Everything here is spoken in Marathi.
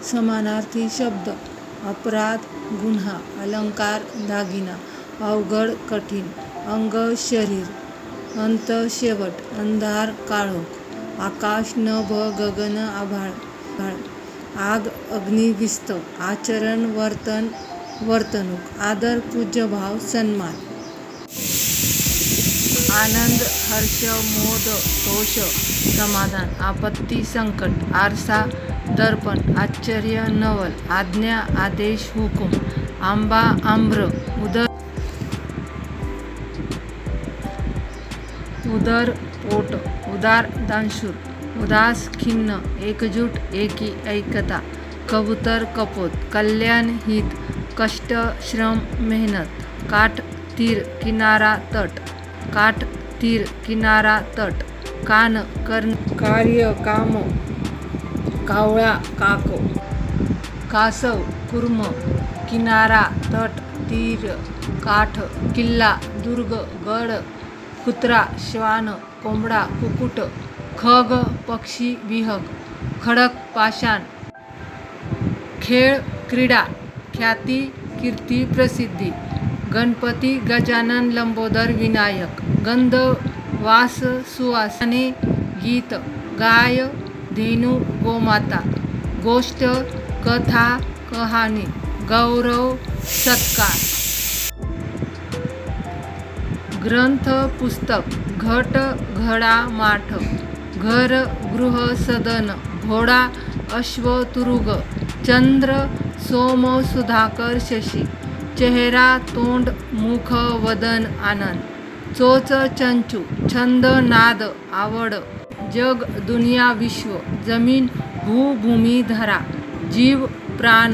समानार्थी शब्द अपराध गुन्हा, अलंकार दागिना, अवघड कठीण, अंग शरीर, अंत शेवट, अंधार काळोख, आकाश नभ गगन आभाळ, आग अग्नी विस्त, आचरण वर्तन वर्तणूक, आदर पूज्यभाव सन्मान, आनंद हर्ष मोद तोष समाधान, आपत्ती संकट, आरसा दर्पण, आश्चर्य नवल, आज्ञा आदेश हुकूम, आंबा आम्र, उदर पोट, उदार दानशूर, उदास खिन्न, एकजूट एकी ऐकता, कबूतर कपोत, कल्याण हित, कष्ट श्रम मेहनत, काठ तीर किनारा तट, काठ तीर किनारा तट, कान कर्ण, कार्य काम, कावळा काक, कासव कुर्म, किनारा तट तीर काठ, किल्ला दुर्ग गड, कुत्रा श्वान, कोंबडा कुकुट, खग पक्षी विहग, खडक पाषाण, खेळ क्रीडा, ख्याती कीर्ती प्रसिद्धी, गणपती गजानन लंबोदर विनायक, गंध वास सुवासने, गीत गाय धेनू गोमाता, गोष्ट कथा कहाणी, गौरव सत्कार, ग्रंथ पुस्तक, घट घडा माठ, घर गृह सदन, घोडा अश्व तुरुग, चंद्र सोम सुधाकर शशी, चेहरा तोंड मुख वदन आनंद, चोच चंचू, छंद नाद आवड, जग दुनिया विश्व, जमीन भूभूमी धरा, जीव प्राण,